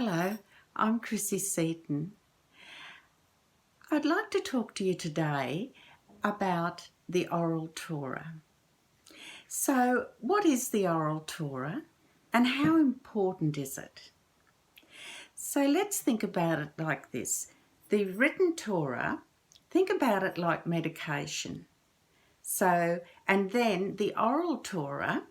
Hello, I'm Chrissy Seaton. I'd like to talk to you today about the oral Torah. So, what is the oral Torah and how important is it? So let's think about it like this. The written Torah, think about it like medication. And then the oral Torah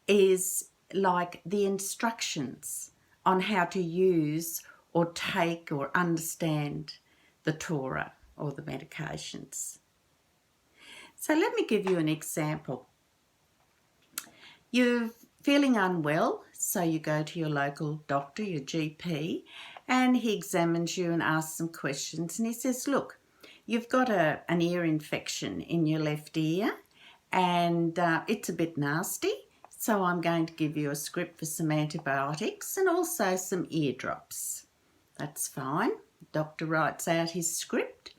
is like the instructions on how to use or take or understand the Torah or the medications. So let me give you an example. You're feeling unwell, so you go to your local doctor, your GP, and he examines you and asks some questions, and he says, look, you've got an ear infection in your left ear and it's a bit nasty, so I'm going to give you a script for some antibiotics and also some ear drops. That's fine. The doctor writes out his script,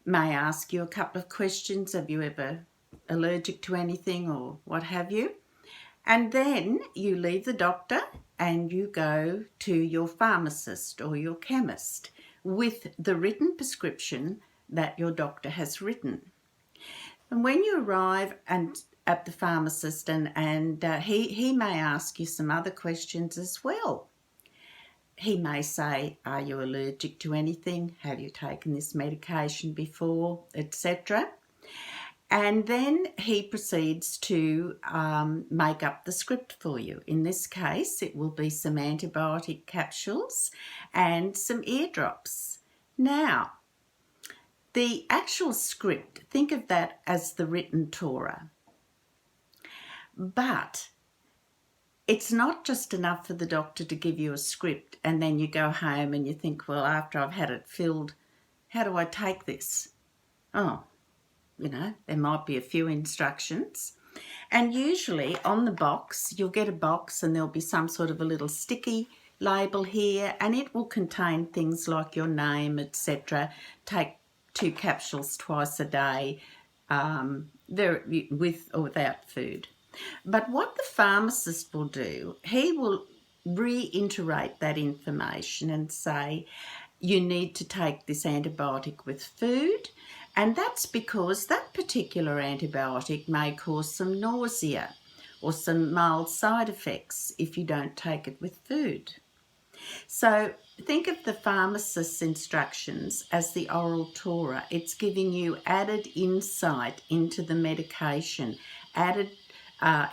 may ask you a couple of questions. Have you ever allergic to anything or what have you? And then you leave the doctor and you go to your pharmacist or your chemist with the written prescription that your doctor has written. And when you arrive at the pharmacist and he may ask you some other questions as well. He may say, are you allergic to anything? Have you taken this medication before, etc.? And then he proceeds to make up the script for you. In this case, it will be some antibiotic capsules and some ear drops. Now, the actual script, think of that as the written Torah. But it's not just enough for the doctor to give you a script and then you go home and you think, well, after I've had it filled, how do I take this? Oh, there might be a few instructions. And usually on the box, you'll get a box and there'll be some sort of a little sticky label here, and it will contain things like your name, etc. Take 2 capsules twice a day, with or without food. But what the pharmacist will do, he will reiterate that information and say, you need to take this antibiotic with food, and that's because that particular antibiotic may cause some nausea or some mild side effects if you don't take it with food. So think of the pharmacist's instructions as the oral Torah. It's giving you added insight into the medication, added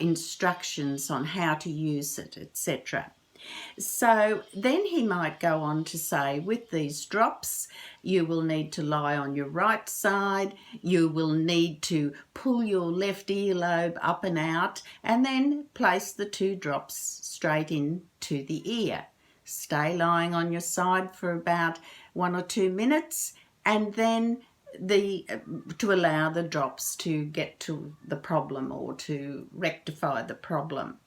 instructions on how to use it, etc. So then he might go on to say, with these drops, you will need to lie on your right side, you will need to pull your left earlobe up and out, and then place the 2 drops straight into the ear. Stay lying on your side for about 1 or 2 minutes, and then to allow the drops to get to the problem or to rectify the problem.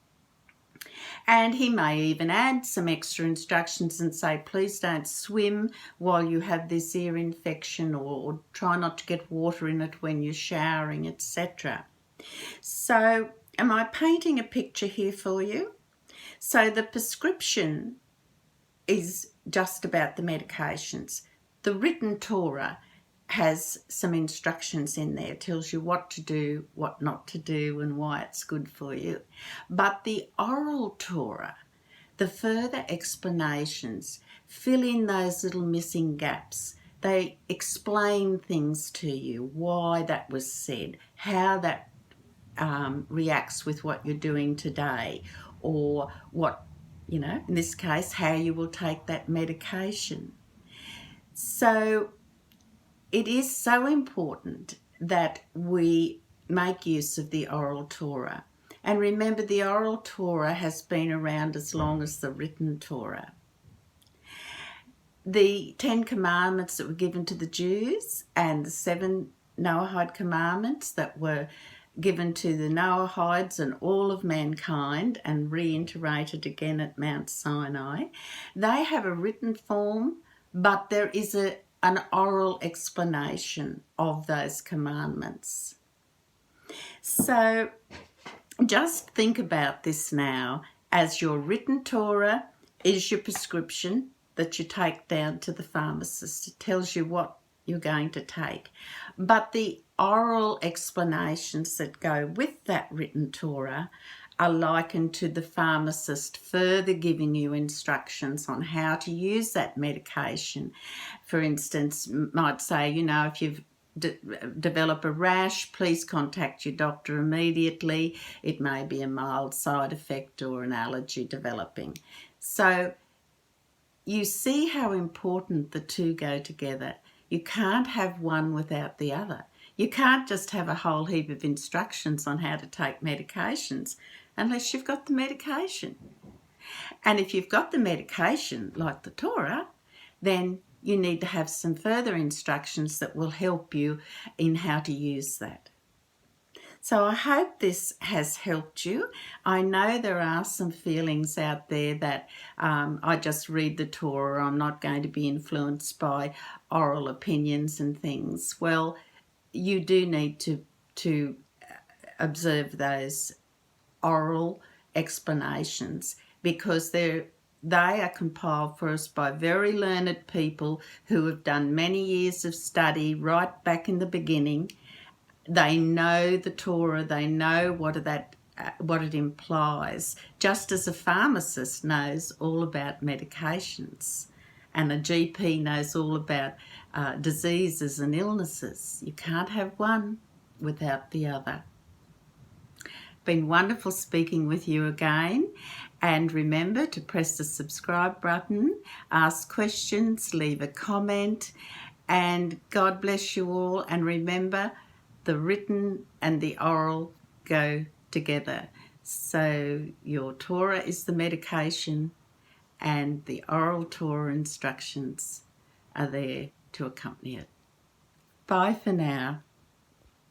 And he may even add some extra instructions and say, please don't swim while you have this ear infection, or try not to get water in it when you're showering, etc. So am I painting a picture here for you? So the prescription is just about the medications. The written Torah has some instructions in there, tells you what to do, what not to do, and why it's good for you. But the oral Torah, the further explanations, fill in those little missing gaps. They explain things to you, why that was said, how that reacts with what you're doing today, or what, in this case, how you will take that medication. So it is so important that we make use of the oral Torah. And remember, the oral Torah has been around as long as the written Torah. The 10 commandments that were given to the Jews and the 7 Noahide commandments that were given to the Noahides and all of mankind and reiterated again at Mount Sinai, they have a written form, but there is an oral explanation of those commandments. So just think about this now as your written Torah is your prescription that you take down to the pharmacist. It tells you what you're going to take. But the oral explanations that go with that written Torah are likened to the pharmacist further giving you instructions on how to use that medication. For instance, might say, you know, if you've develop a rash, please contact your doctor immediately. It may be a mild side effect or an allergy developing. So you see how important the two go together. You can't have one without the other. You can't just have a whole heap of instructions on how to take medications unless you've got the medication. And if you've got the medication, like the Torah, then you need to have some further instructions that will help you in how to use that. So I hope this has helped you. I know there are some feelings out there that I just read the Torah, I'm not going to be influenced by oral opinions and things. Well, you do need to observe those oral explanations because they are compiled for us by very learned people who have done many years of study right back in the beginning. They know the Torah, they know what it implies, just as a pharmacist knows all about medications and a GP knows all about diseases and illnesses. You can't have one without the other. Been wonderful speaking with you again, and remember to press the subscribe button, ask questions, leave a comment, and God bless you all. And remember, the written and the oral go together. So your Torah is the medication and the oral Torah instructions are there to accompany it. Bye for now.